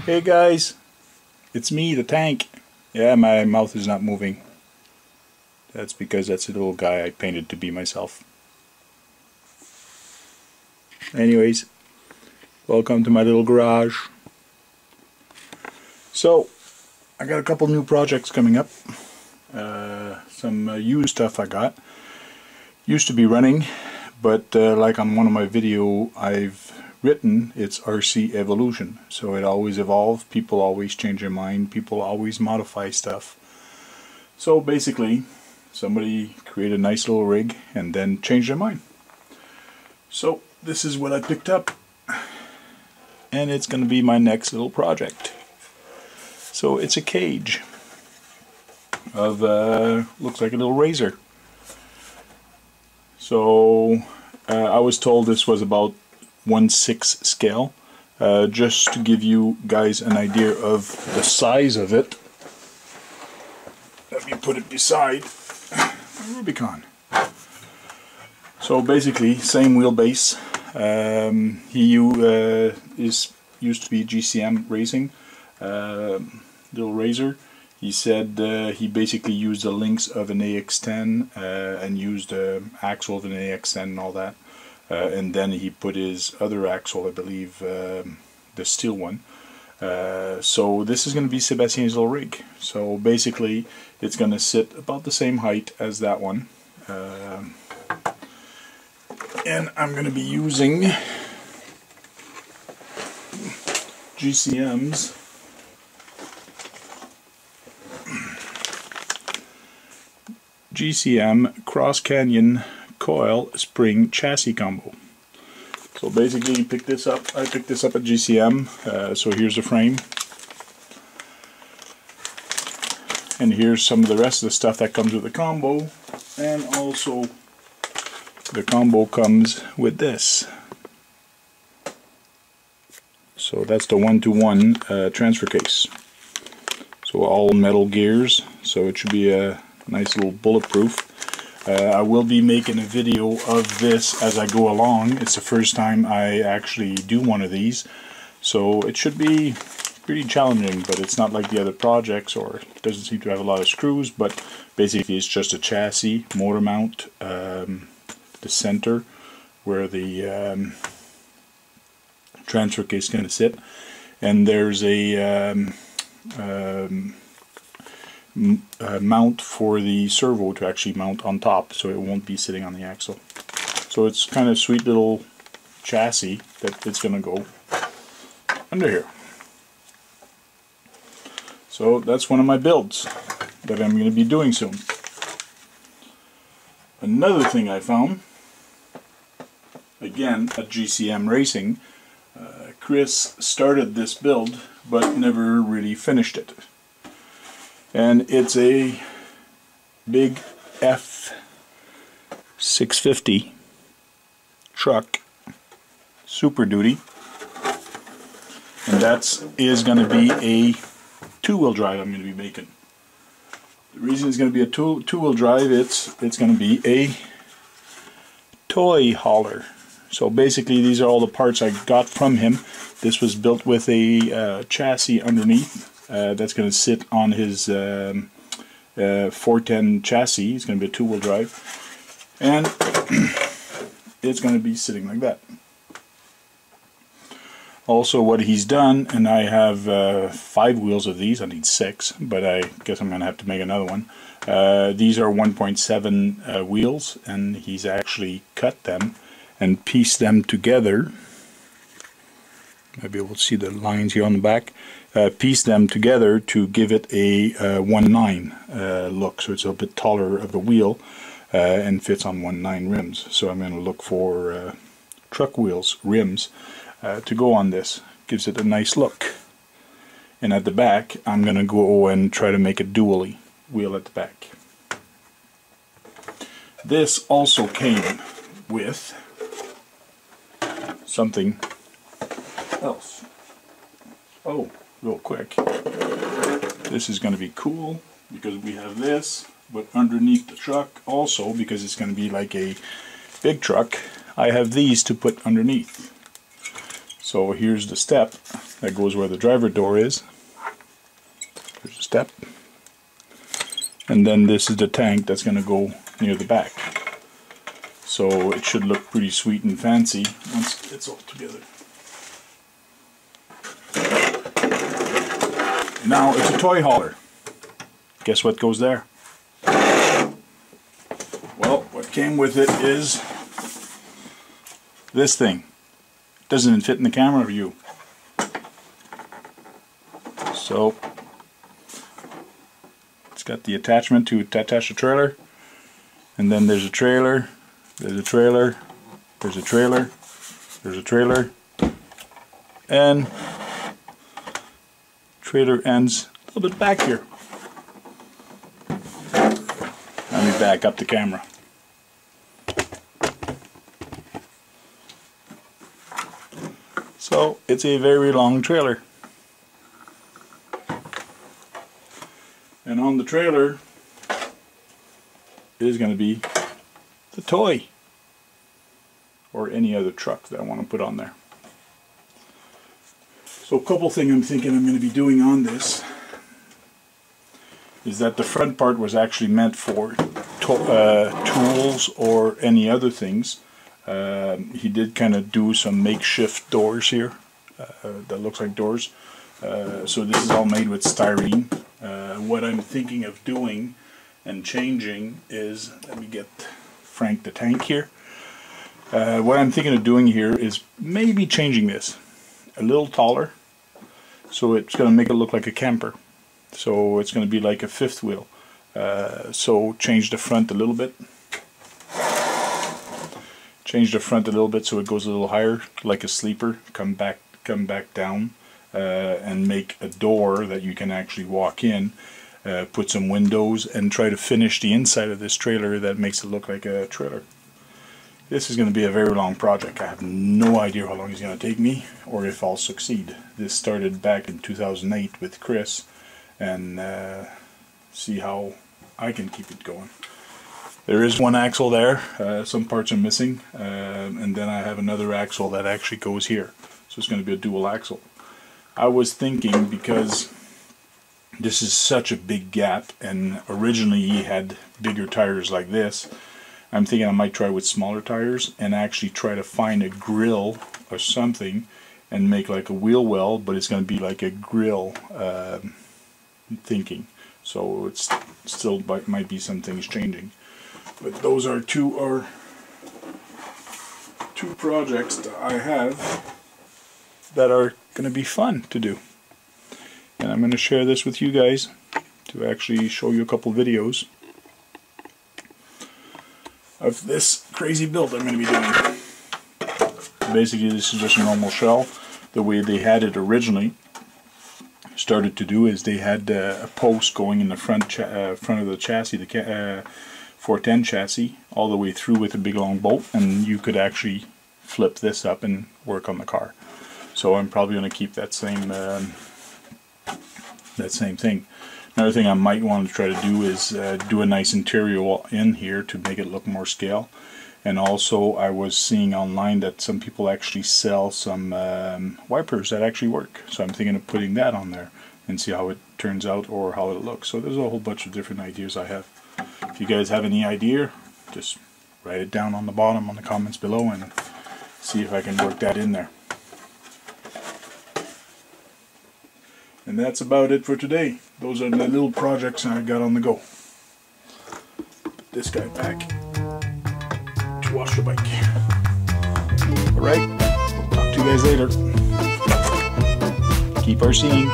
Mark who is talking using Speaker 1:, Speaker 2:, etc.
Speaker 1: Hey guys, it's me, the tank. Yeah, my mouth is not moving. That's because that's a little guy I painted to be myself. Anyways, welcome to my little garage. So, I got a couple new projects coming up. Some used stuff I got. Used to be running, but like on one of my video I've written, it's RC evolution. So it always evolves, people always change their mind, people always modify stuff. So basically, somebody created a nice little rig and then changed their mind. So this is what I picked up, and it's going to be my next little project. So it's a cage of, looks like a little razor. So I was told this was about 1/6 scale. Just to give you guys an idea of the size of it, let me put it beside the Rubicon. So basically, same wheelbase. He used to be GCM racing, little razor. He said he basically used the links of an AX10 and used the axle of an AX10 and all that. And then he put his other axle, I believe, the steel one. So this is going to be Sebastian's little rig. So basically, it's going to sit about the same height as that one. And I'm going to be using GCM's CrossCanyon coil spring chassis combo. So basically, I picked this up at GCM. So here's the frame, and here's some of the rest of the stuff that comes with the combo, and also the combo comes with this. So that's the 1-to-1 transfer case. So all metal gears, so it should be a nice little bulletproof. I will be making a video of this as I go along. It's the first time I actually do one of these, so it should be pretty challenging, but it's not like the other projects, or it doesn't seem to have a lot of screws, but basically it's just a chassis, motor mount, the center where the transfer case is going to sit, and there's a mount for the servo to actually mount on top, so it won't be sitting on the axle. So it's kind of sweet little chassis that it's going to go under here. So that's one of my builds that I'm going to be doing soon. Another thing I found, again at GCM Racing, Chris started this build but never really finished it. And it's a big F650 truck, Super Duty, and that is going to be a two-wheel drive I'm going to be making. The reason it's going to be a two-wheel drive, it's going to be a toy hauler. So basically, these are all the parts I got from him. This was built with a chassis underneath. That's going to sit on his 410 chassis. It's going to be a two-wheel drive, and it's going to be sitting like that. Also, what he's done, and I have 5 wheels of these. I need 6, but I guess I'm going to have to make another one. These are 1.7 wheels, and he's actually cut them and pieced them together. Maybe we'll see the lines here on the back. Piece them together to give it a 1.9 look, so it's a bit taller of a wheel and fits on 1.9 rims. So I'm going to look for truck wheels, rims, to go on this. Gives it a nice look. And at the back, I'm going to go and try to make a dually wheel at the back. This also came with something else. Oh, real quick. This is going to be cool because we have this, but underneath the truck also, because it's going to be like a big truck, I have these to put underneath. So here's the step that goes where the driver door is. There's a step. And then this is the tank that's going to go near the back. So it should look pretty sweet and fancy once it's all together. Now it's a toy hauler. Guess what goes there? Well, what came with it is this thing. It doesn't fit in the camera view. So it's got the attachment to attach a trailer, and then there's a trailer, there's a trailer, there's a trailer, there's a trailer, and trailer ends a little bit back here. Let me back up the camera. So it's a very long trailer. And on the trailer is going to be the toy, or any other truck that I want to put on there. So a couple things I'm thinking I'm going to be doing on this is that the front part was actually meant for tools or any other things. He did kind of do some makeshift doors here that looks like doors. So this is all made with styrene. What I'm thinking of doing and changing is, let me get Frank the tank here. What I'm thinking of doing here is maybe changing this a little taller, so it's going to make it look like a camper. So it's going to be like a fifth wheel. So change the front a little bit. Change the front a little bit so it goes a little higher, like a sleeper. Come back down, and make a door that you can actually walk in. Put some windows and try to finish the inside of this trailer that makes it look like a trailer. This is going to be a very long project. I have no idea how long it's going to take me, or if I'll succeed. This started back in 2008 with Chris, and see how I can keep it going. There is one axle there, some parts are missing, and then I have another axle that actually goes here. So it's going to be a dual axle. I was thinking, because this is such a big gap, and originally he had bigger tires like this, I'm thinking I might try with smaller tires and actually try to find a grill or something and make like a wheel well, but it's going to be like a grill thinking. So it's still might be some things changing. But those are two projects that I have that are going to be fun to do. And I'm going to share this with you guys to actually show you a couple videos of this crazy build I'm going to be doing. Basically, this is just a normal shell. The way they had it originally started to do is they had a post going in the front of the chassis, the 410 chassis, all the way through with a big long bolt, and you could actually flip this up and work on the car. So I'm probably going to keep that same thing. Another thing I might want to try to do is do a nice interior in here to make it look more scale. And also, I was seeing online that some people actually sell some wipers that actually work. So I'm thinking of putting that on there and see how it turns out or how it looks. So there's a whole bunch of different ideas I have. If you guys have any idea, just write it down on the bottom on the comments below and see if I can work that in there. And that's about it for today. Those are the little projects I got on the go. Put this guy back to wash the bike. Alright, talk to you guys later. Keep our seeing.